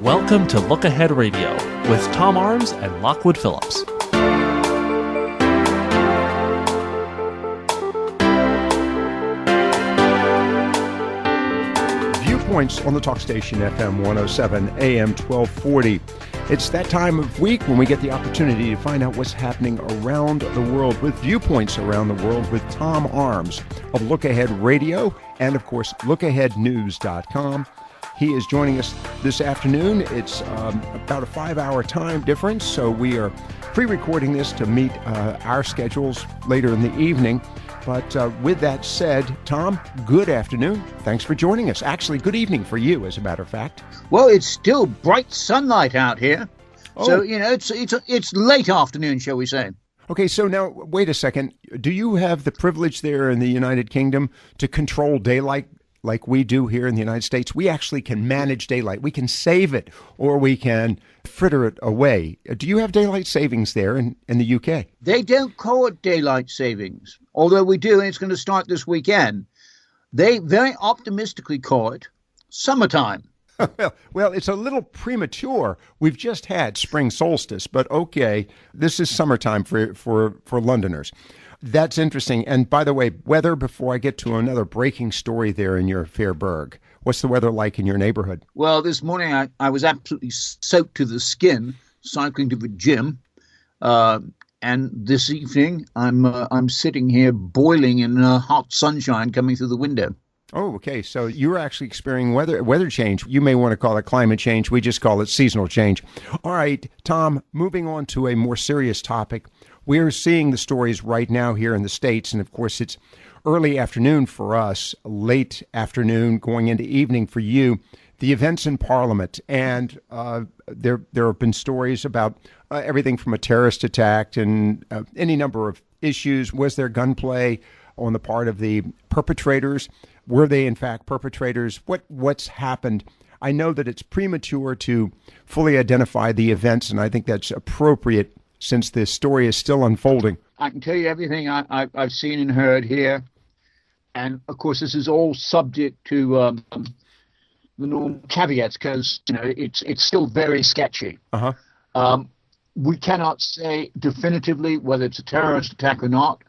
Welcome to Look Ahead Radio with Tom Arms and Lockwood Phillips. Viewpoints on the talk station FM 107 AM 1240. It's that time of week when we get the opportunity to find out what's happening around the world with Viewpoints around the world with Tom Arms of Look Ahead Radio and, of course, LookAheadNews.com. He is joining us this afternoon. It's about a 5-hour time difference, so we are pre-recording this to meet our schedules later in the evening. But with that said, Tom, good afternoon. Thanks for joining us. Actually, good evening for you, as a matter of fact. Well, it's still bright sunlight out here. Oh. So, it's late afternoon, shall we say. Okay, so now, wait a second. Do you have the privilege there in the United Kingdom to control daylight like we do here in the United States? We actually can manage daylight. We can save it, or we can fritter it away. Do you have daylight savings there in the UK? They don't call it daylight savings, although we do, and it's going to start this weekend. They very optimistically call it summertime. Well, it's a little premature. We've just had spring solstice, but okay, this is summertime for Londoners. That's interesting. And by the way, weather, before I get to another breaking story there in your fair burg, what's the weather like in your neighborhood? Well, this morning I was absolutely soaked to the skin cycling to the gym. And this evening I'm sitting here boiling in hot sunshine coming through the window. Oh, okay. So you're actually experiencing weather change. You may want to call it climate change. We just call it seasonal change. All right, Tom, moving on to a more serious topic. We're seeing the stories right now here in the States, and of course it's early afternoon for us, late afternoon going into evening for you, the events in Parliament. And there have been stories about everything from a terrorist attack and any number of issues. Was there gunplay on the part of the perpetrators? Were they, in fact, perpetrators? What's happened? I know that it's premature to fully identify the events, and I think that's appropriate since this story is still unfolding. I can tell you everything I've seen and heard here. And, of course, this is all subject to the normal caveats because, it's still very sketchy. Uh-huh. We cannot say definitively whether it's a terrorist attack or not.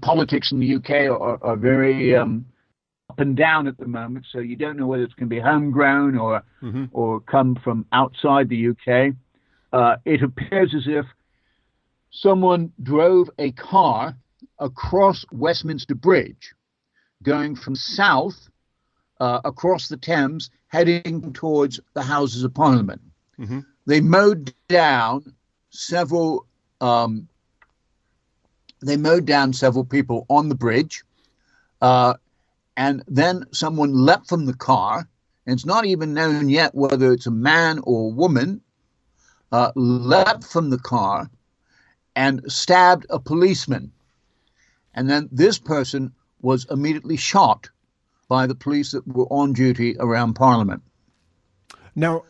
Politics in the UK are very up and down at the moment, so you don't know whether it's going to be homegrown or come from outside the UK. It appears as if someone drove a car across Westminster Bridge, going from south across the Thames, heading towards the Houses of Parliament. Mm-hmm. They mowed down several people on the bridge, and then someone leapt from the car, and it's not even known yet whether it's a man or a woman, leapt from the car and stabbed a policeman. And then this person was immediately shot by the police that were on duty around Parliament. Now,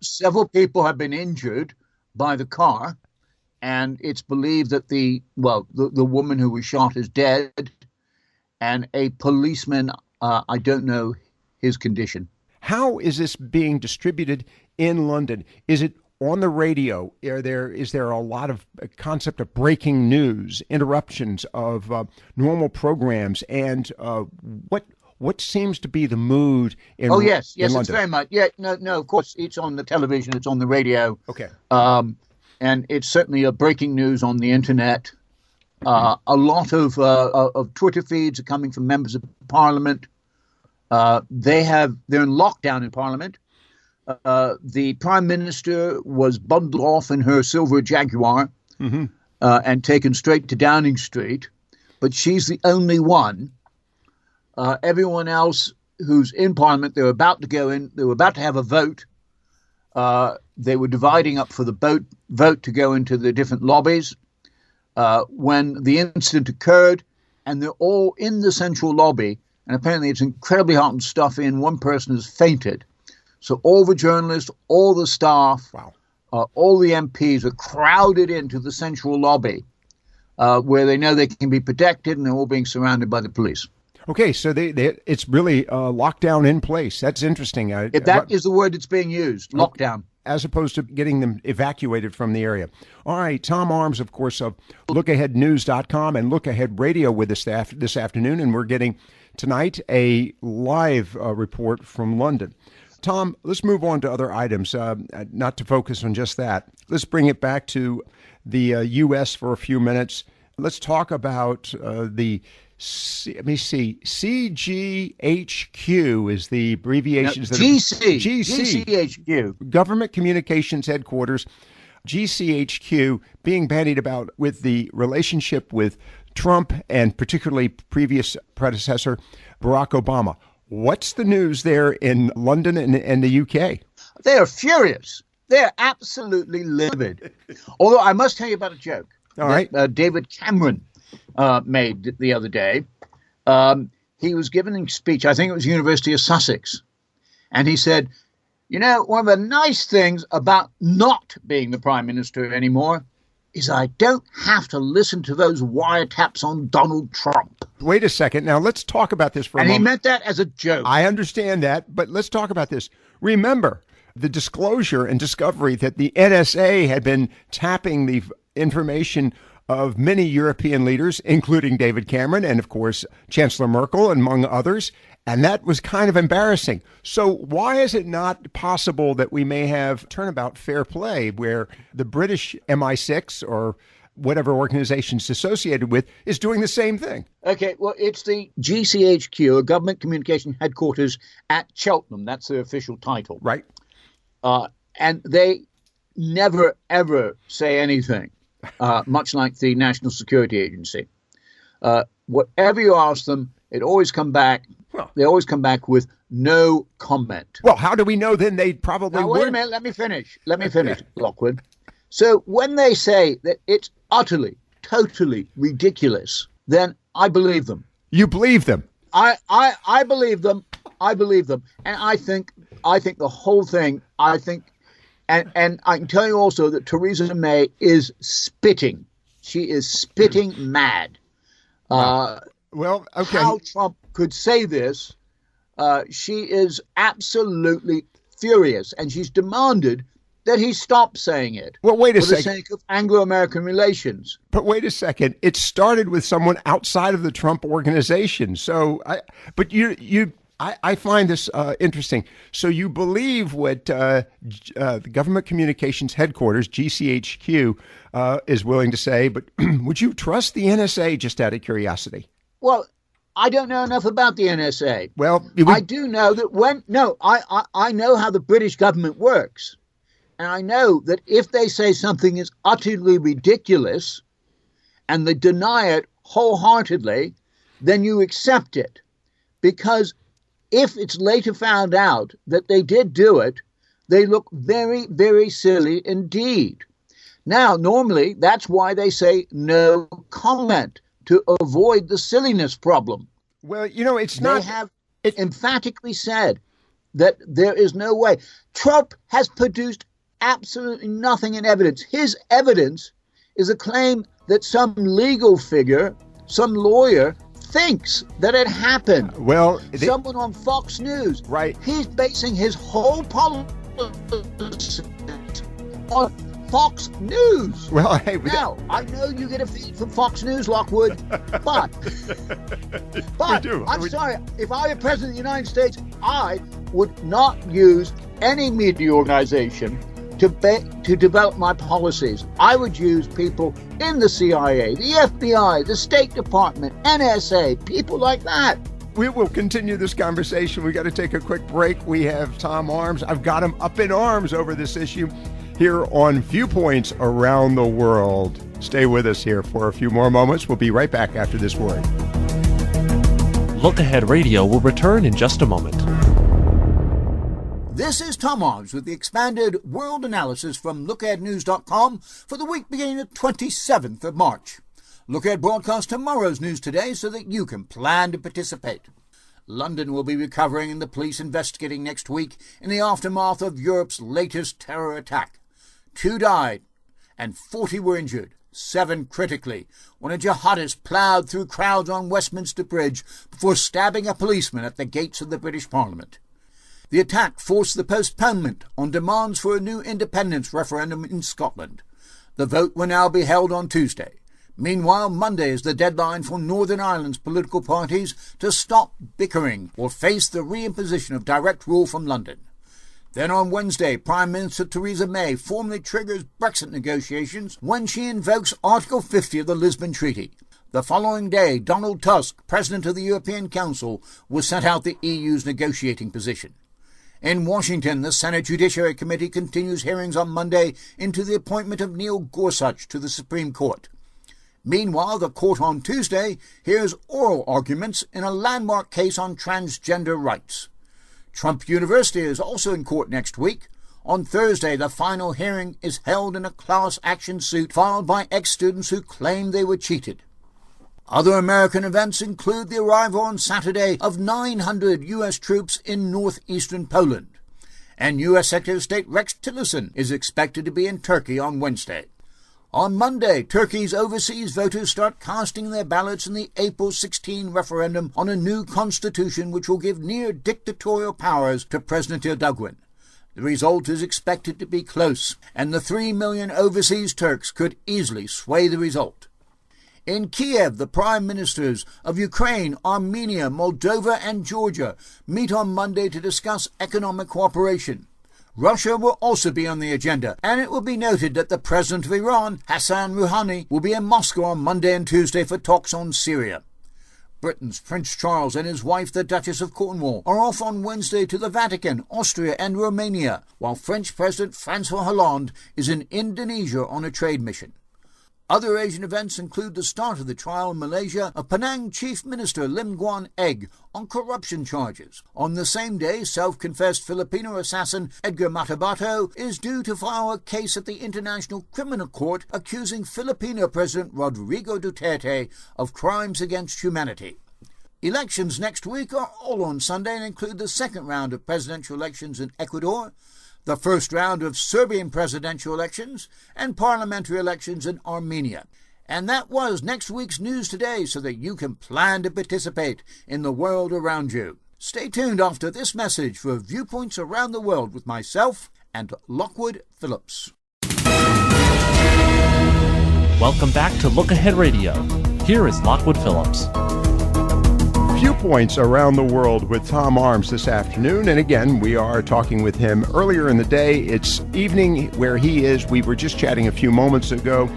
several people have been injured by the car, and it's believed that the woman who was shot is dead, and a policeman, I don't know his condition. How is this being distributed in London? Is it on the radio? Is there a lot of concept of breaking news, interruptions of normal programs, and what seems to be the mood in London? Oh, yes, it's very much. Yeah, no, of course, it's on the television, it's on the radio. Okay. And it's certainly a breaking news on the internet. A lot of Twitter feeds are coming from members of Parliament. They're in lockdown in Parliament. The Prime Minister was bundled off in her silver Jaguar and taken straight to Downing Street, but she's the only one. Everyone else who's in Parliament, they were about to go in, they were about to have a vote. They were dividing up for the vote to go into the different lobbies when the incident occurred, and they're all in the central lobby, and apparently it's incredibly hot and stuffy, and one person has fainted. So all the journalists, all the staff, all the MPs are crowded into the central lobby where they know they can be protected, and they're all being surrounded by the police. Okay, so it's really lockdown in place. That's interesting. If that is the word that's being used, lockdown. As opposed to getting them evacuated from the area. All right, Tom Arms, of course, of LookAheadNews.com and Look Ahead Radio with us this afternoon, and we're getting tonight a live report from London. Tom, let's move on to other items, not to focus on just that. Let's bring it back to the U.S. for a few minutes. Let's talk about let me see. CGHQ is the abbreviations. GCHQ. Government Communications Headquarters. GCHQ being bandied about with the relationship with Trump and particularly previous predecessor Barack Obama. What's the news there in London and the UK? They are furious. They're absolutely livid. Although I must tell you about a joke. All right. David Cameron made the other day. He was giving a speech, I think it was University of Sussex, and he said, one of the nice things about not being the Prime Minister anymore is I don't have to listen to those wiretaps on Donald Trump. Wait a second. Now, let's talk about this for a moment. And he meant that as a joke. I understand that, but let's talk about this. Remember the disclosure and discovery that the NSA had been tapping the information of many European leaders, including David Cameron and, of course, Chancellor Merkel, among others. And that was kind of embarrassing. So why is it not possible that we may have turnabout fair play where the British MI6 or whatever organization's associated with is doing the same thing? Okay, well, it's the GCHQ, a Government Communication Headquarters at Cheltenham. That's the official title. Right. And they never, ever say anything. Much like the National Security Agency. Whatever you ask them, they always come back with no comment. Well, how do we know then they probably now, wait a minute, let me finish, Lockwood. So when they say that it's utterly, totally ridiculous, then I believe them. You believe them? I believe them. I believe them. And I think the whole thing, And I can tell you also that Theresa May is spitting. She is spitting mad. Well, okay. How Trump could say this, she is absolutely furious. And she's demanded that he stop saying it. Well, wait a second. For the sake of Anglo-American relations. But wait a second. It started with someone outside of the Trump organization. So, I find this interesting. So you believe what the Government Communications Headquarters, GCHQ, is willing to say, but would you trust the NSA, just out of curiosity? Well, I don't know enough about the NSA. Well, I do know that I know how the British government works. And I know that if they say something is utterly ridiculous and they deny it wholeheartedly, then you accept it. Because if it's later found out that they did do it, they look very, very silly indeed. Now, normally, that's why they say no comment, to avoid the silliness problem. Well, it's not... They have emphatically said that there is no way. Trump has produced absolutely nothing in evidence. His evidence is a claim that some legal figure, some lawyer, thinks that it happened. Well, someone on Fox News. Right. He's basing his whole policy on Fox News. Well, hey, now I know you get a feed from Fox News, Lockwood, but I'm sorry. If I were president of the United States, I would not use any media organization to develop my policies. I would use people in the CIA, the FBI, the State Department, NSA, people like that. We will continue this conversation. We got to take a quick break. We have Tom Arms. I've got him up in arms over this issue here on Viewpoints Around the World. Stay with us here for a few more moments. We'll be right back after this word. Look Ahead Radio will return in just a moment. This is Tom Arms with the expanded world analysis from LookAheadNews.com for the week beginning the 27th of March. Look Ahead broadcasts tomorrow's news today so that you can plan to participate. London will be recovering and the police investigating next week in the aftermath of Europe's latest terror attack. 2 died and 40 were injured. 7 critically, when a jihadist ploughed through crowds on Westminster Bridge before stabbing a policeman at the gates of the British Parliament. The attack forced the postponement on demands for a new independence referendum in Scotland. The vote will now be held on Tuesday. Meanwhile, Monday is the deadline for Northern Ireland's political parties to stop bickering or face the reimposition of direct rule from London. Then on Wednesday, Prime Minister Theresa May formally triggers Brexit negotiations when she invokes Article 50 of the Lisbon Treaty. The following day, Donald Tusk, President of the European Council, will set out the EU's negotiating position. In Washington, the Senate Judiciary Committee continues hearings on Monday into the appointment of Neil Gorsuch to the Supreme Court. Meanwhile, the court on Tuesday hears oral arguments in a landmark case on transgender rights. Trump University is also in court next week. On Thursday, the final hearing is held in a class action suit filed by ex-students who claim they were cheated. Other American events include the arrival on Saturday of 900 U.S. troops in northeastern Poland. And U.S. Secretary of State Rex Tillerson is expected to be in Turkey on Wednesday. On Monday, Turkey's overseas voters start casting their ballots in the April 16 referendum on a new constitution which will give near-dictatorial powers to President Erdogan. The result is expected to be close, and the 3 million overseas Turks could easily sway the result. In Kiev, the prime ministers of Ukraine, Armenia, Moldova and Georgia meet on Monday to discuss economic cooperation. Russia will also be on the agenda, and it will be noted that the president of Iran, Hassan Rouhani, will be in Moscow on Monday and Tuesday for talks on Syria. Britain's Prince Charles and his wife, the Duchess of Cornwall, are off on Wednesday to the Vatican, Austria and Romania, while French President François Hollande is in Indonesia on a trade mission. Other Asian events include the start of the trial in Malaysia of Penang Chief Minister Lim Guan Eg on corruption charges. On the same day, self-confessed Filipino assassin Edgar Matabato is due to file a case at the International Criminal Court accusing Filipino President Rodrigo Duterte of crimes against humanity. Elections next week are all on Sunday and include the second round of presidential elections in Ecuador, the first round of Serbian presidential elections, and parliamentary elections in Armenia. And that was next week's News Today, so that you can plan to participate in the world around you. Stay tuned after this message for Viewpoints Around the World with myself and Lockwood Phillips. Welcome back to Look Ahead Radio. Here is Lockwood Phillips. Viewpoints Around the World with Tom Arms this afternoon. And again, we are talking with him earlier in the day. It's evening where he is. We were just chatting a few moments ago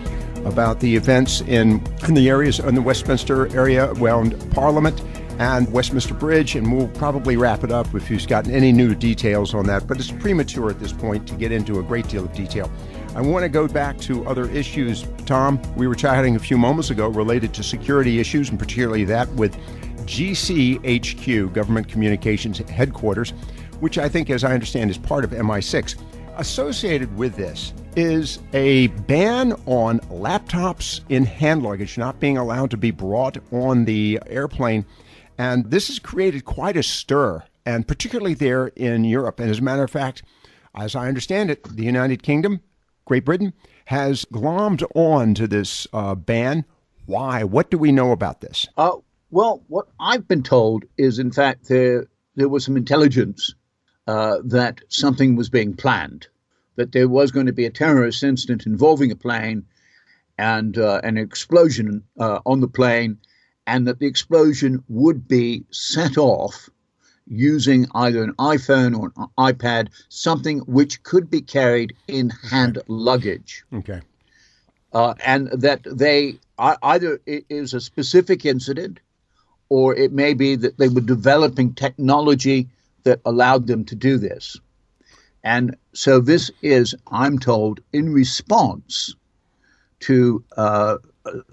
about the events in the areas in the Westminster area around Parliament and Westminster Bridge, and we'll probably wrap it up if he's gotten any new details on that. But it's premature at this point to get into a great deal of detail. I want to go back to other issues, Tom. We were chatting a few moments ago related to security issues, and particularly that with GCHQ, Government Communications Headquarters, which I think, as I understand, is part of MI6. Associated with this is a ban on laptops in hand luggage not being allowed to be brought on the airplane. And this has created quite a stir, and particularly there in Europe. And as a matter of fact, as I understand it, the United Kingdom, Great Britain, has glommed on to this ban. Why? What do we know about this? Well, what I've been told is, in fact, there was some intelligence that something was being planned, that there was going to be a terrorist incident involving a plane and an explosion on the plane, and that the explosion would be set off using either an iPhone or an iPad, something which could be carried in hand luggage. Okay. And that they either it is a specific incident, or it may be that they were developing technology that allowed them to do this. And so this is, I'm told, in response to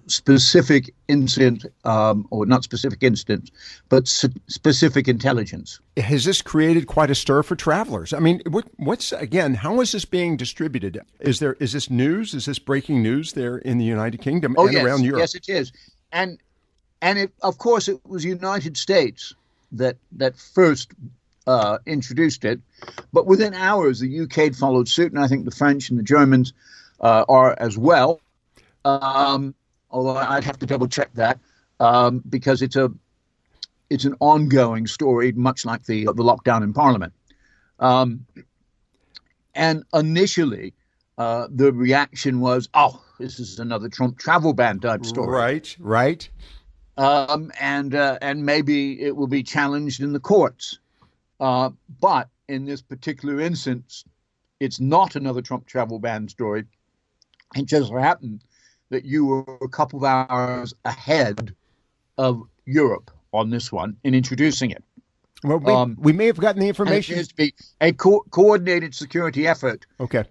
specific incident, or not specific incidents, but specific intelligence. Has this created quite a stir for travelers? I mean, what's again, how is this being distributed? Is this news? Is this breaking news there in the United Kingdom and around Europe? Yes, it is. And it, of course, it was the United States that first introduced it. But within hours, the UK had followed suit, and I think the French and the Germans are as well. Although I'd have to double check that because it's an ongoing story, much like the lockdown in Parliament. And initially, the reaction was, "Oh, this is another Trump travel ban type story." Right. And maybe it will be challenged in the courts. But in this particular instance, it's not another Trump travel ban story. It just so happened that you were a couple of hours ahead of Europe on this one in introducing it. Well, we may have gotten the information. It appears to be a coordinated security effort. Okay.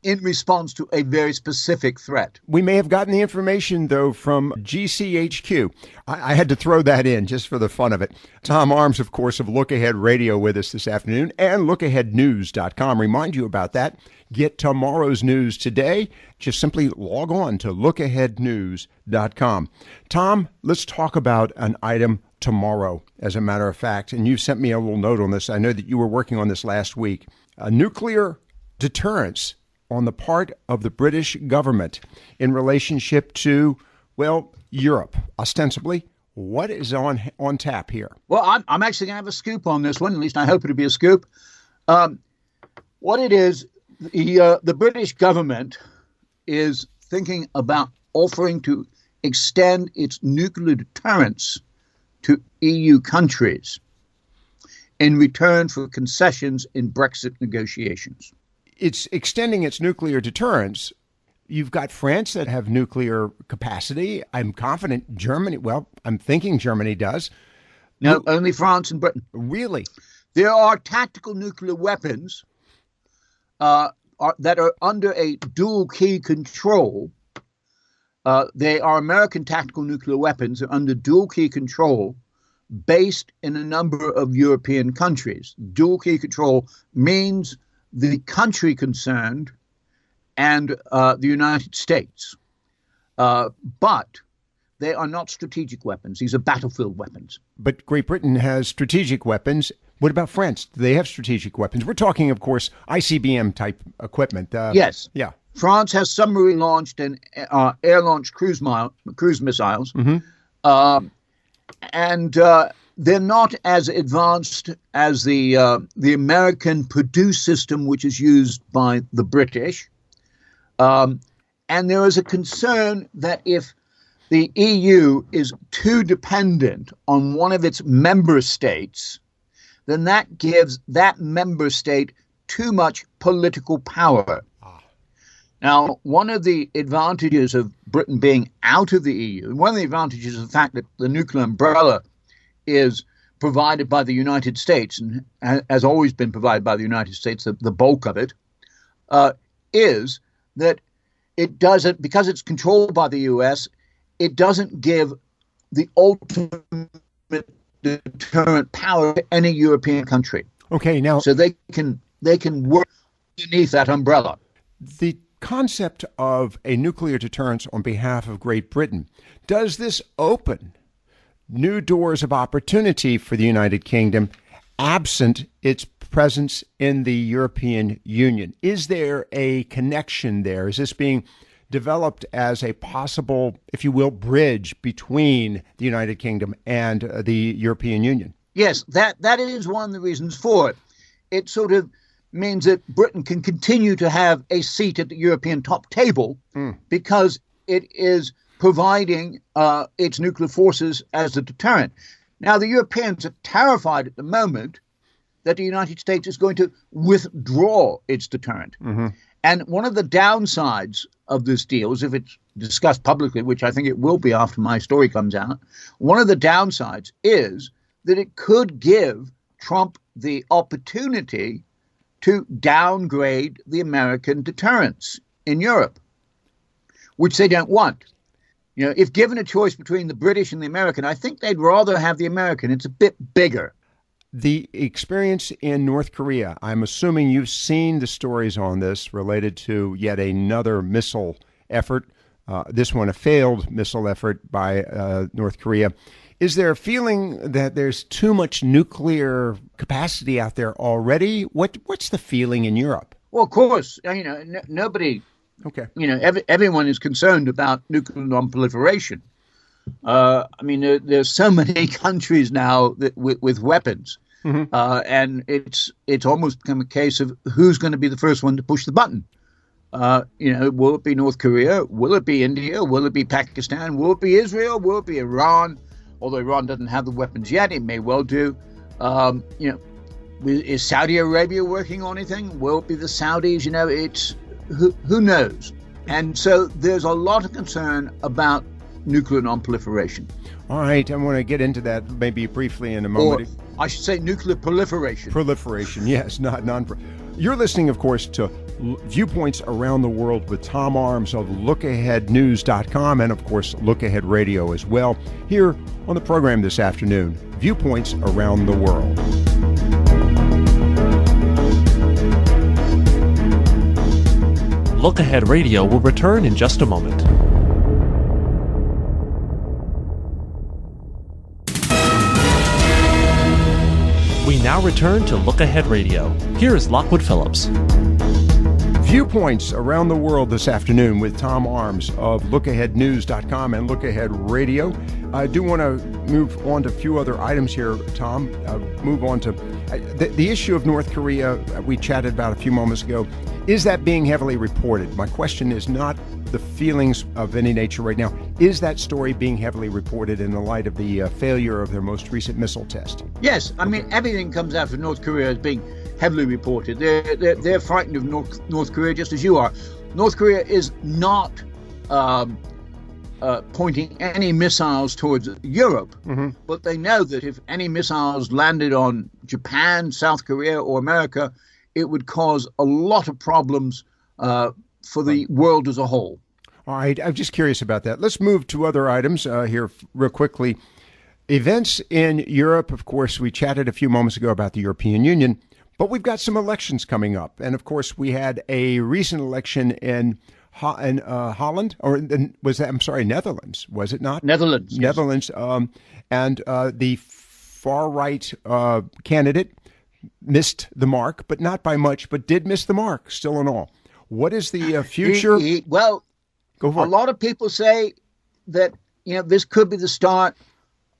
In response to a very specific threat. We may have gotten the information, though, from GCHQ. I had to throw that in just for the fun of it. Tom Arms, of course, of LookAhead Radio with us this afternoon, and LookAheadNews.com. Remind you about that. Get tomorrow's news today. Just simply log on to LookAheadNews.com. Tom, let's talk about an item tomorrow, as a matter of fact. And you sent me a little note on this. I know that you were working on this last week. A nuclear deterrence on the part of the British government in relationship to, well, Europe, ostensibly. What is on tap here? Well, I'm actually going to have a scoop on this one. At least I hope it'll be a scoop. What it is, the British government is thinking about offering to extend its nuclear deterrence to EU countries in return for concessions in Brexit negotiations. It's extending its nuclear deterrence. You've got France that have nuclear capacity. I'm confident Germany, well, I'm thinking Germany does. No, only France and Britain. Really? There are tactical nuclear weapons that are under a dual key control. They are American tactical nuclear weapons. They're under dual key control based in a number of European countries. Dual key control means the country concerned and the United States. But they are not strategic weapons. These are battlefield weapons. But Great Britain has strategic weapons. What about France? Do they have strategic weapons? We're talking, of course, ICBM-type equipment. Yes. Yeah. France has submarine-launched and air-launched cruise missiles. Mm-hmm. And they're not as advanced as the American Purdue system, which is used by the British. And there is a concern that if the EU is too dependent on one of its member states, then that gives that member state too much political power. Now, one of the advantages of Britain being out of the EU, and one of the advantages is the fact that the nuclear umbrella is provided by the United States and has always been provided by the United States, the bulk of it, is that it doesn't, because it's controlled by the U.S., it doesn't give the ultimate deterrent power to any European country. Okay, now so they can work beneath that umbrella. The concept of a nuclear deterrence on behalf of Great Britain, does this open new doors of opportunity for the United Kingdom absent its presence in the European Union? Is there a connection there? Is this being developed as a possible, if you will, bridge between the United Kingdom and the European Union? Yes, that is one of the reasons for it. It sort of means that Britain can continue to have a seat at the European top table because it is providing its nuclear forces as a deterrent. Now, the Europeans are terrified at the moment that the United States is going to withdraw its deterrent. Mm-hmm. And one of the downsides of this deal is, if it's discussed publicly, which I think it will be after my story comes out, one of the downsides is that it could give Trump the opportunity to downgrade the American deterrence in Europe, which they don't want. You know, if given a choice between the British and the American, I think they'd rather have the American. It's a bit bigger. The experience in North Korea, I'm assuming you've seen the stories on this related to yet another missile effort, this one a failed missile effort by North Korea. Is there a feeling that there's too much nuclear capacity out there already? What's the feeling in Europe? Well, of course, you know, nobody Okay. Everyone is concerned about nuclear non-proliferation. There's so many countries now with weapons, and it's almost become a case of who's going to be the first one to push the button. Will it be North Korea? Will it be India? Will it be Pakistan? Will it be Israel? Will it be Iran? Although Iran doesn't have the weapons yet, it may well do. Is Saudi Arabia working on anything? Will it be the Saudis? It's who knows? And so there's a lot of concern about nuclear non-proliferation. All right, I want to get into that maybe briefly in a moment. Or I should say nuclear proliferation. Proliferation, yes, not non. You're listening, of course, to Viewpoints Around the World with Tom Arms of LookAheadNews.com and, of course, Look Ahead Radio as well. Here on the program this afternoon, Viewpoints Around the World. Look Ahead Radio will return in just a moment. We now return to Look Ahead Radio. Here is Lockwood Phillips. Viewpoints Around the World this afternoon with Tom Arms of LookAheadNews.com and Look Ahead Radio. I do want to move on to a few other items here, Tom. Move on to the issue of North Korea we chatted about a few moments ago. Is that being heavily reported? My question is not the feelings of any nature right now. Is that story being heavily reported in the light of the failure of their most recent missile test? Yes. I mean, everything comes out of North Korea as being heavily reported. They're frightened of North Korea just as you are. North Korea is not pointing any missiles towards Europe, but they know that if any missiles landed on Japan, South Korea, or America, it would cause a lot of problems for the world as a whole. All right, I'm just curious about that. Let's move to other items here real quickly. Events in Europe, of course, we chatted a few moments ago about the European Union, but we've got some elections coming up. And of course, we had a recent election in Holland, or was that, I'm sorry, Netherlands, was it not? Netherlands. Netherlands. And the far-right candidate missed the mark, but not by much, but did miss the mark, still in all. What is the future? Well, go for it. A lot of people say that this could be the start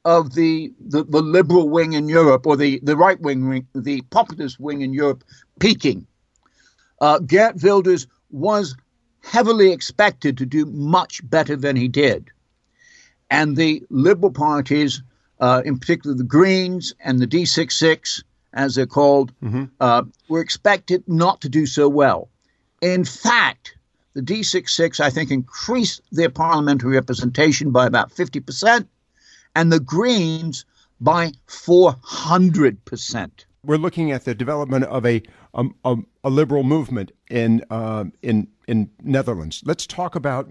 of the liberal wing in Europe, or the right wing, the populist wing in Europe peaking. Geert Wilders was heavily expected to do much better than he did. And the liberal parties, in particular the Greens and the D66, as they're called, were expected not to do so well. In fact, the D66, I think, increased their parliamentary representation by about 50%, and the Greens by 400%. We're looking at the development of a liberal movement in Netherlands. Let's talk about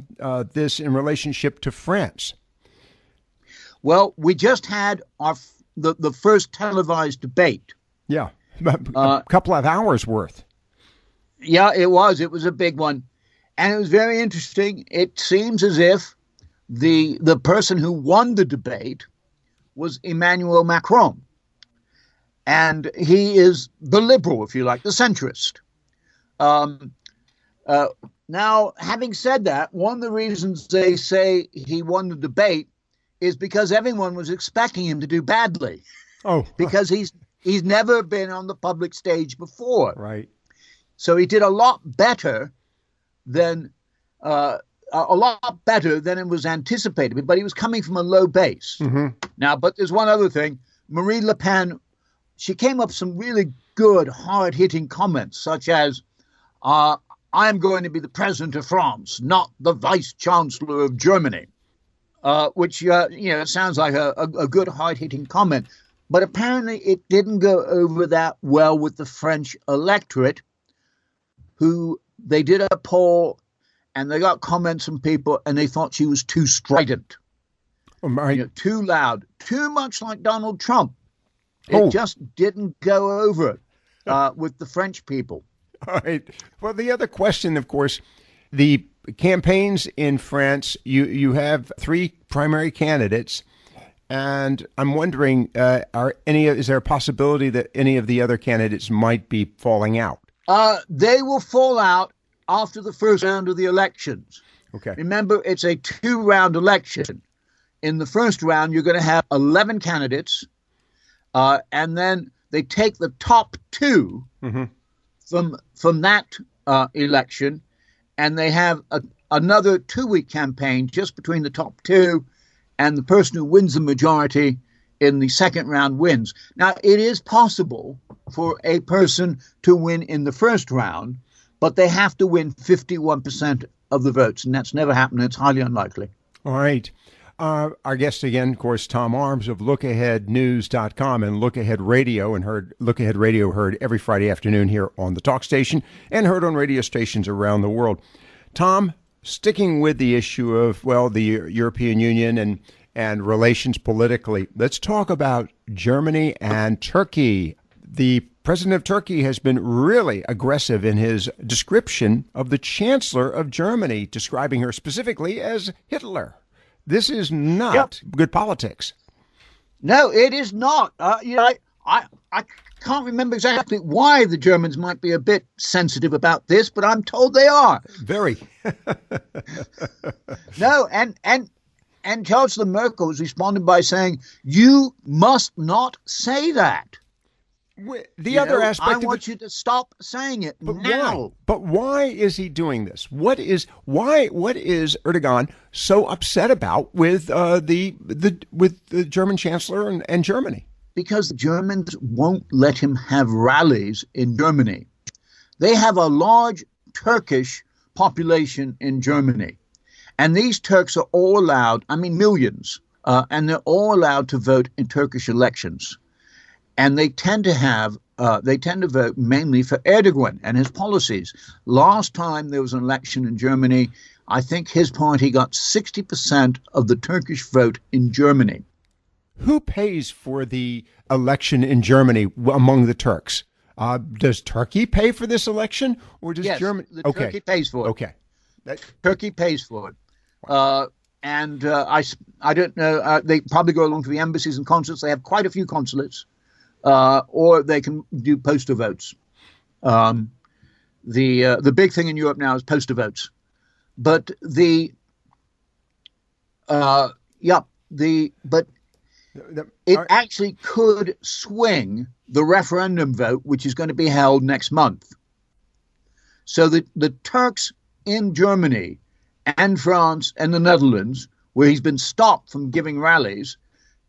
this in relationship to France. Well, we just had the first televised debate. Yeah, a couple of hours worth. Yeah, it was. It was a big one. And it was very interesting. It seems as if the person who won the debate was Emmanuel Macron. And he is the liberal, if you like, the centrist. Now, having said that, one of the reasons they say he won the debate is because everyone was expecting him to do badly. Oh, because he's never been on the public stage before. Right. So he did a lot better than it was anticipated. But he was coming from a low base. Now, but there's one other thing. Marine Le Pen, she came up with some really good, hard-hitting comments, such as, I'm going to be the president of France, not the vice chancellor of Germany, which, sounds like a good, hard-hitting comment. But apparently it didn't go over that well with the French electorate, who they did a poll and they got comments from people and they thought she was too strident, too loud, too much like Donald Trump. It just didn't go over with the French people. All right. Well, the other question, of course, the campaigns in France, you have three primary candidates. And I'm wondering, is there a possibility that any of the other candidates might be falling out? They will fall out after the first round of the elections. Okay. Remember, it's a 2-round election. In the first round, you're going to have 11 candidates, and then they take the top 2 from that election, and they have another 2-week campaign just between the top 2, and the person who wins the majority in the second round wins. Now, it is possible for a person to win in the first round, but they have to win 51% of the votes, and that's never happened. It's highly unlikely. All right. Our guest again, of course, Tom Arms of LookAheadNews.com and Look Ahead Radio, and Look Ahead Radio heard every Friday afternoon here on the talk station and heard on radio stations around the world. Tom, sticking with the issue of, well, the European Union and relations politically, let's talk about Germany and Turkey. The president of Turkey has been really aggressive in his description of the Chancellor of Germany, describing her specifically as Hitler. This is not good politics. No, it is not. I can't remember exactly why the Germans might be a bit sensitive about this, but I'm told they are. Very. No, and Chancellor Merkel has responded by saying, "You must not say that." Other aspect I of want you to stop saying it now. Why? But why is he doing this? What is Erdogan so upset about with the German Chancellor and Germany? Because the Germans won't let him have rallies in Germany. They have a large Turkish population in Germany, and these Turks are all allowed, millions, and they're all allowed to vote in Turkish elections. And they tend to vote mainly for Erdogan and his policies. Last time there was an election in Germany, I think his party got 60% of the Turkish vote in Germany. Who pays for the election in Germany among the Turks? Does Turkey pay for this election, or does Germany? Okay, Turkey pays for it. Okay, Turkey pays for it. I don't know. They probably go along to the embassies and consulates. They have quite a few consulates. Or they can do postal votes. The big thing in Europe now is postal votes, but it actually could swing the referendum vote, which is going to be held next month. So the Turks in Germany and France and the Netherlands, where he's been stopped from giving rallies,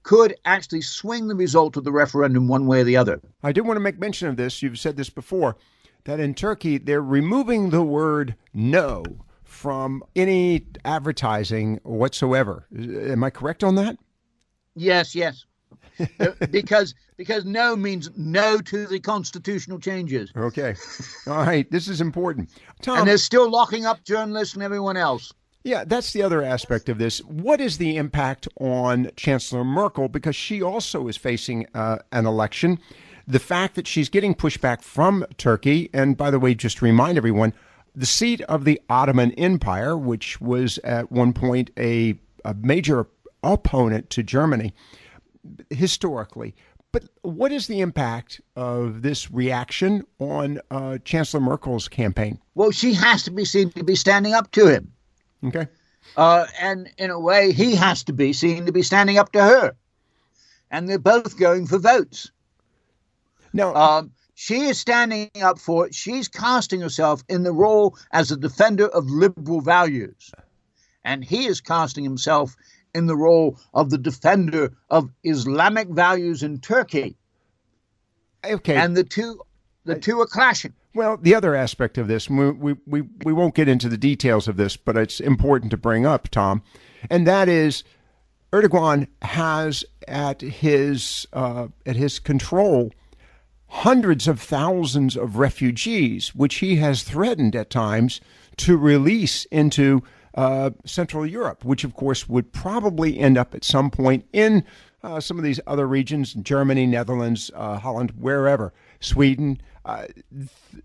could actually swing the result of the referendum one way or the other. I did want to make mention of this. You've said this before, that in Turkey, they're removing the word no from any advertising whatsoever. Am I correct on that? Yes. because no means no to the constitutional changes. Okay. All right. This is important. Tom, and they're still locking up journalists and everyone else. Yeah, that's the other aspect of this. What is the impact on Chancellor Merkel? Because she also is facing an election. The fact that she's getting pushback from Turkey, and by the way, just to remind everyone, the seat of the Ottoman Empire, which was at one point a major opponent to Germany historically. But what is the impact of this reaction on Chancellor Merkel's campaign? Well, she has to be seen to be standing up to him. Okay. And in a way, he has to be seen to be standing up to her. And they're both going for votes. No. She is standing up for it. She's casting herself in the role as a defender of liberal values. And he is casting himself in the role of the defender of Islamic values in Turkey. Okay. And the two are clashing. Well, the other aspect of this, we won't get into the details of this, but it's important to bring up, Tom, and that is Erdogan has at his control hundreds of thousands of refugees, which he has threatened at times to release into Central Europe, which of course would probably end up at some point in some of these other regions, Germany, Netherlands, Holland, wherever, Sweden.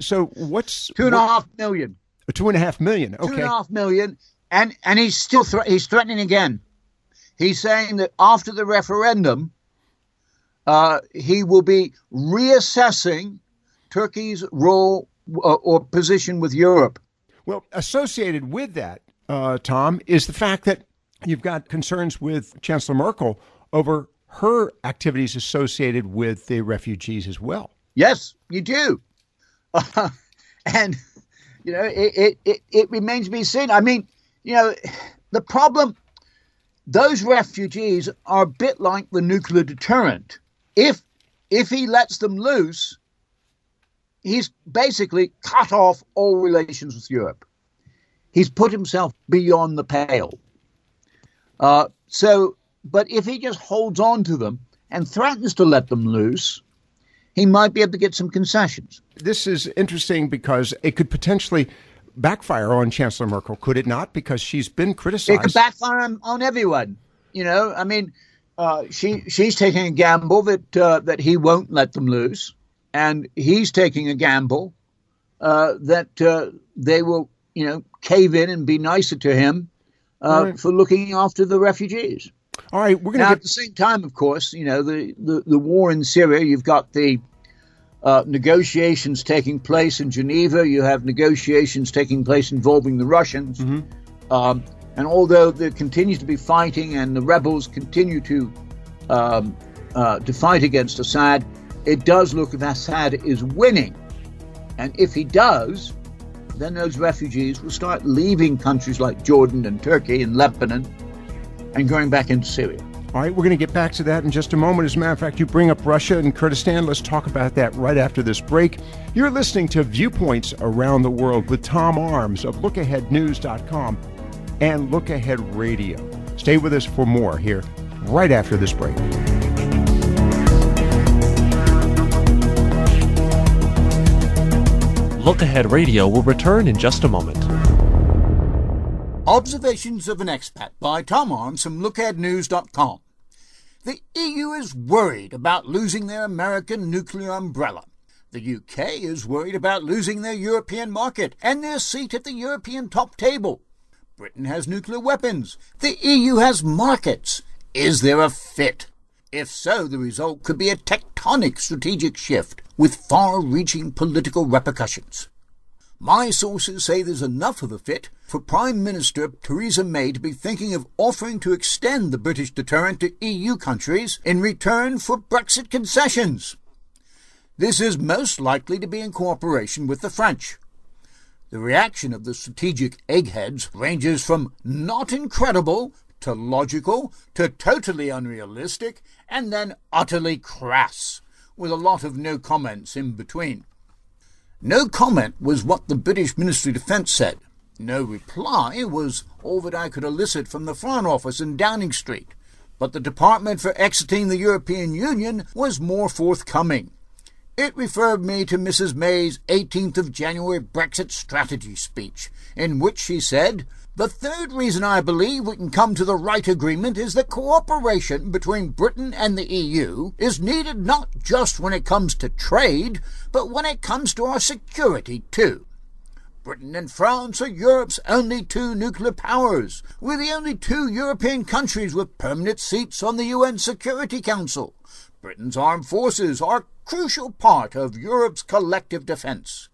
So what's 2.5 million? 2.5 million. Okay. 2.5 million, and he's still he's threatening again. He's saying that after the referendum, he will be reassessing Turkey's role or position with Europe. Well, associated with that, Tom, is the fact that you've got concerns with Chancellor Merkel over her activities associated with the refugees as well. Yes, you do. And, it remains to be seen. I mean, the problem, those refugees are a bit like the nuclear deterrent. If he lets them loose, he's basically cut off all relations with Europe. He's put himself beyond the pale. But if he just holds on to them and threatens to let them loose, he might be able to get some concessions. This is interesting because it could potentially backfire on Chancellor Merkel, could it not? Because she's been criticized. It could backfire on everyone. She's taking a gamble that he won't let them loose, and he's taking a gamble that they will, cave in and be nicer to him for looking after the refugees. All right, we're going to at the same time, of course, the war in Syria. You've got the negotiations taking place in Geneva. You have negotiations taking place involving the Russians. Mm-hmm. And although there continues to be fighting and the rebels continue to fight against Assad, it does look as if Assad is winning. And if he does, then those refugees will start leaving countries like Jordan and Turkey and Lebanon and going back into Syria. All right, we're going to get back to that in just a moment. As a matter of fact, you bring up Russia and Kurdistan. Let's talk about that right after this break. You're listening to Viewpoints Around the World with Tom Arms of LookAheadNews.com and Look Ahead Radio. Stay with us for more here right after this break. Look Ahead Radio will return in just a moment. Observations of an Expat by Tom Arms from LookAheadNews.com. The EU is worried about losing their American nuclear umbrella. The UK is worried about losing their European market and their seat at the European top table. Britain has nuclear weapons. The EU has markets. Is there a fit? If so, the result could be a tectonic strategic shift with far-reaching political repercussions. My sources say there's enough of the fit for Prime Minister Theresa May to be thinking of offering to extend the British deterrent to EU countries in return for Brexit concessions. This is most likely to be in cooperation with the French. The reaction of the strategic eggheads ranges from not incredible to logical to totally unrealistic and then utterly crass, with a lot of no comments in between. No comment was what the British Ministry of Defence said. No reply was all that I could elicit from the Foreign Office in Downing Street. But the Department for Exiting the European Union was more forthcoming. It referred me to Mrs. May's 18th of January Brexit strategy speech, in which she said, "The third reason I believe we can come to the right agreement is that cooperation between Britain and the EU is needed not just when it comes to trade, but when it comes to our security too. Britain and France are Europe's only two nuclear powers. We're the only two European countries with permanent seats on the UN Security Council. Britain's armed forces are a crucial part of Europe's collective defence.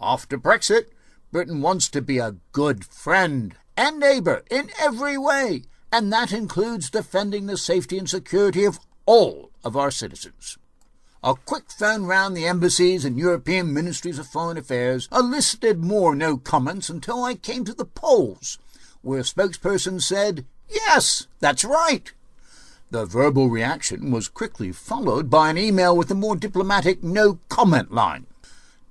After Brexit, Britain wants to be a good friend and neighbour in every way, and that includes defending the safety and security of all of our citizens." A quick phone round the embassies and European ministries of foreign affairs elicited more no comments until I came to the polls, where a spokesperson said, "Yes, that's right." The verbal reaction was quickly followed by an email with a more diplomatic no-comment line.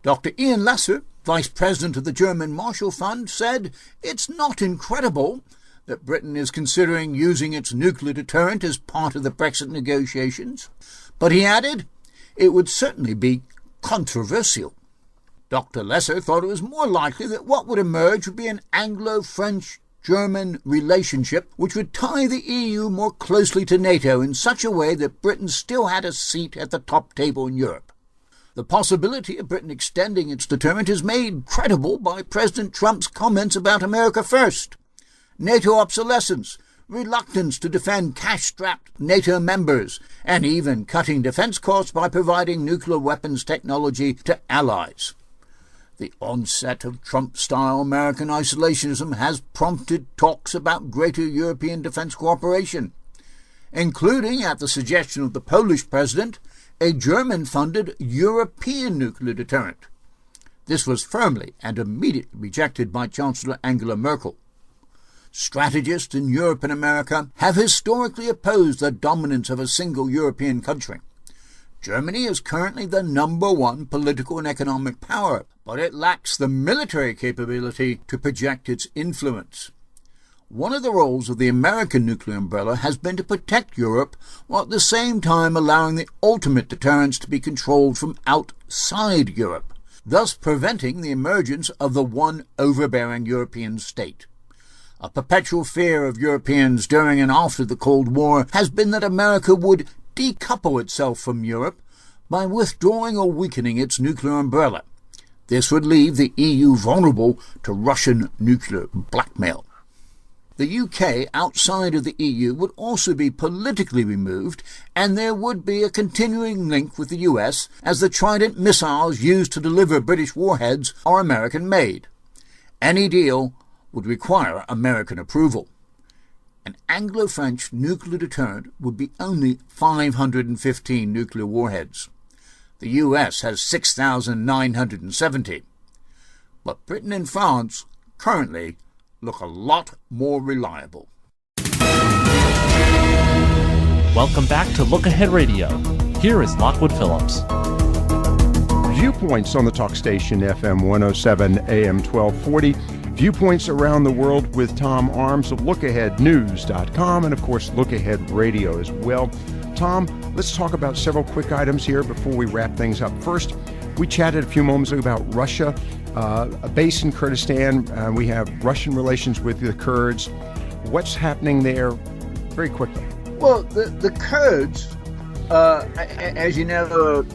Dr. Ian Lesser, Vice President of the German Marshall Fund, said it's not incredible that Britain is considering using its nuclear deterrent as part of the Brexit negotiations, but he added it would certainly be controversial. Dr. Lesser thought it was more likely that what would emerge would be an Anglo-French-German relationship which would tie the EU more closely to NATO in such a way that Britain still had a seat at the top table in Europe. The possibility of Britain extending its deterrent is made credible by President Trump's comments about America first, NATO obsolescence, reluctance to defend cash-strapped NATO members, and even cutting defence costs by providing nuclear weapons technology to allies. The onset of Trump-style American isolationism has prompted talks about greater European defense cooperation, including, at the suggestion of the Polish president, a German-funded European nuclear deterrent. This was firmly and immediately rejected by Chancellor Angela Merkel. Strategists in Europe and America have historically opposed the dominance of a single European country. Germany is currently the number one political and economic power, but it lacks the military capability to project its influence. One of the roles of the American nuclear umbrella has been to protect Europe, while at the same time allowing the ultimate deterrence to be controlled from outside Europe, thus preventing the emergence of the one overbearing European state. A perpetual fear of Europeans during and after the Cold War has been that America would decouple itself from Europe by withdrawing or weakening its nuclear umbrella. This would leave the EU vulnerable to Russian nuclear blackmail. The UK outside of the EU would also be politically removed, and there would be a continuing link with the US, as the Trident missiles used to deliver British warheads are American-made. Any deal would require American approval. An Anglo-French nuclear deterrent would be only 515 nuclear warheads. The US has 6,970. But Britain and France currently look a lot more reliable. Welcome back to Look Ahead Radio. Here is Lockwood Phillips. Viewpoints on the talk station FM 107 AM 1240. Viewpoints around the world with Tom Arms of LookAheadNews.com and, of course, Look Ahead Radio as well. Tom, let's talk about several quick items here before we wrap things up. First, we chatted a few moments ago about Russia, a base in Kurdistan. We have Russian relations with the Kurds. What's happening there? Very quickly. Well, the Kurds, as you know,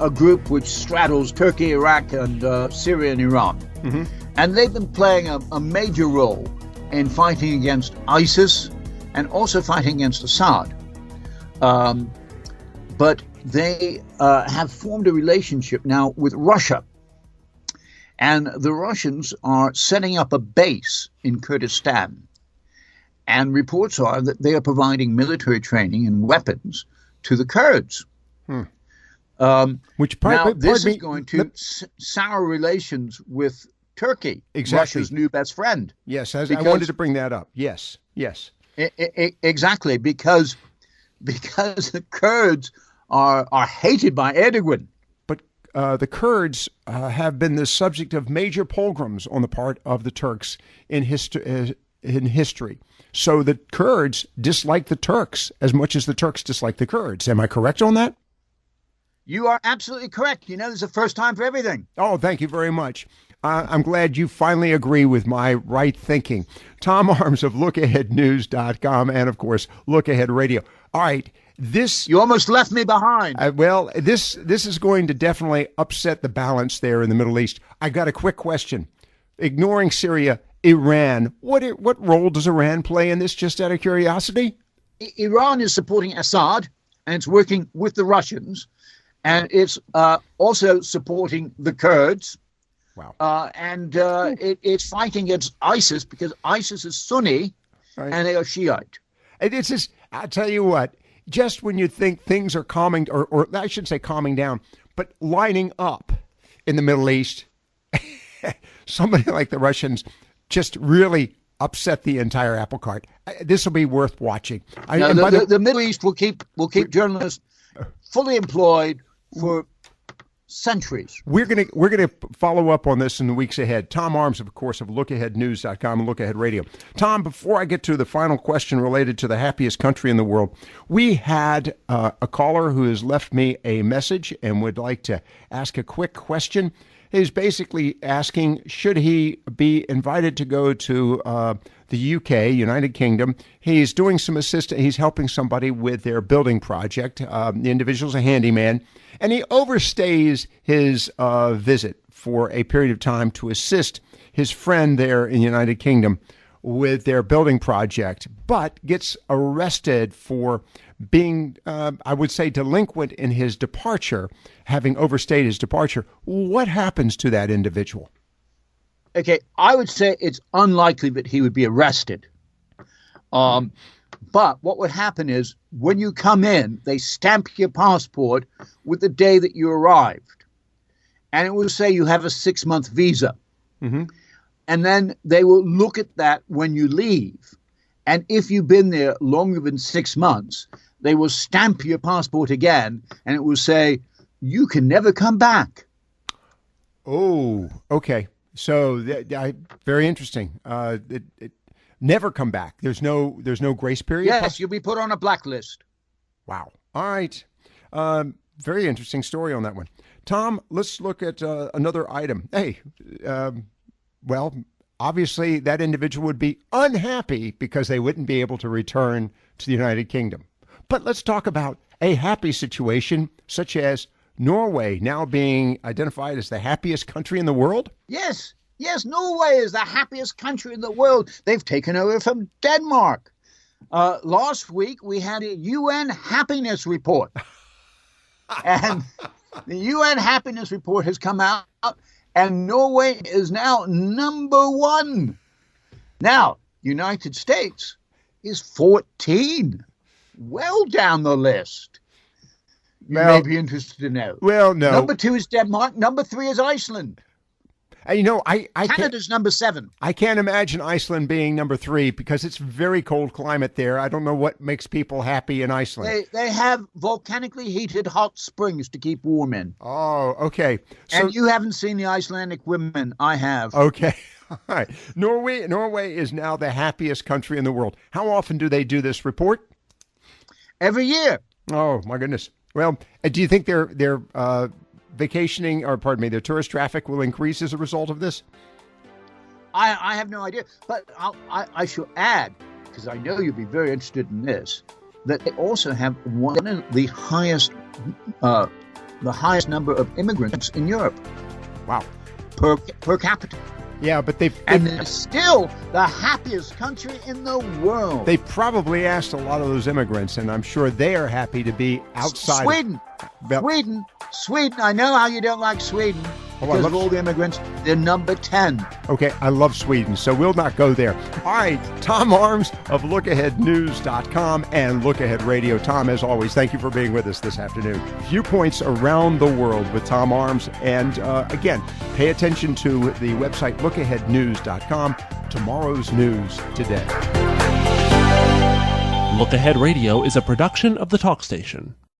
a group which straddles Turkey, Iraq, and Syria and Iran. Mm-hmm. And they've been playing a major role in fighting against ISIS and also fighting against Assad. But they have formed a relationship now with Russia. And the Russians are setting up a base in Kurdistan. And reports are that they are providing military training and weapons to the Kurds. Which this is going to sour relations with Turkey, exactly. Russia's new best friend. Yes, I wanted to bring that up. Yes. Exactly, because the Kurds are hated by Erdogan. But the Kurds have been the subject of major pogroms on the part of the Turks in history. So the Kurds dislike the Turks as much as the Turks dislike the Kurds. Am I correct on that? You are absolutely correct. You know, there's a first time for everything. Oh, thank you very much. I'm glad you finally agree with my right thinking. Tom Arms of LookAheadNews.com and, of course, Look Ahead Radio. All right, this... You almost left me behind. Well, this is going to definitely upset the balance there in the Middle East. I got a quick question. Ignoring Syria, Iran, what role does Iran play in this, just out of curiosity? Iran is supporting Assad, and it's working with the Russians, and it's also supporting the Kurds. Wow. It's fighting against ISIS because ISIS is Sunni, right, and they are Shiite. It's just, I'll tell you what, just when you think things are calming, or I should say calming down, but lining up in the Middle East, somebody like the Russians just really upset the entire apple cart. This will be worth watching. The Middle East will keep journalists fully employed for centuries. We're gonna follow up on this in the weeks ahead. Tom Arms, of course, of LookAheadNews.com and Look Ahead Radio. Tom, before I get to the final question related to the happiest country in the world, we had a caller who has left me a message and would like to ask a quick question. He's basically asking, should he be invited to go to the UK, United Kingdom? He's doing some assistance. He's helping somebody with their building project. The individual's a handyman, and he overstays his visit for a period of time to assist his friend there in the United Kingdom with their building project, but gets arrested for being, I would say, delinquent in his departure, having overstayed his departure, what happens to that individual? Okay, I would say it's unlikely that he would be arrested. But what would happen is when you come in, they stamp your passport with the day that you arrived. And it will say you have a 6-month visa. Mm-hmm. And then they will look at that when you leave. And if you've been there longer than 6 months, they will stamp your passport again. And it will say, you can never come back. Oh, okay. So very interesting. Never come back. There's no grace period. Yes, you'll be put on a blacklist. Wow. All right. Very interesting story on that one. Tom, let's look at another item. Hey, well, obviously that individual would be unhappy because they wouldn't be able to return to the United Kingdom. But let's talk about a happy situation, such as Norway now being identified as the happiest country in the world. Yes, Norway is the happiest country in the world. They've taken over from Denmark. Last week, we had a UN happiness report. And the UN happiness report has come out, and Norway is now number 1. Now, United States is 14, well down the list. You may be interested to know. Well, no. Number 2 is Denmark. Number 3 is Iceland. Canada's number 7. I can't imagine Iceland being number 3 because it's very cold climate there. I don't know what makes people happy in Iceland. They have volcanically heated hot springs to keep warm in. Oh, okay. And you haven't seen the Icelandic women. I have. Okay. All right. Norway is now the happiest country in the world. How often do they do this report? Every year. Oh, my goodness. Well, do you think their vacationing, or pardon me, their tourist traffic will increase as a result of this? I have no idea, but I should add, because I know you'll be very interested in this, that they also have one of the highest number of immigrants in Europe. Wow. Per capita. Yeah, but and they're still the happiest country in the world. They probably asked a lot of those immigrants, and I'm sure they are happy to be outside. Sweden. I know how you don't like Sweden because of all the immigrants. They're number 10. Okay, I love Sweden, so we'll not go there. All right, Tom Arms of LookAheadNews.com and Look Ahead Radio. Tom, as always, thank you for being with us this afternoon. Viewpoints around the world with Tom Arms. And again, pay attention to the website LookAheadNews.com. Tomorrow's news today. Look Ahead Radio is a production of the Talk Station.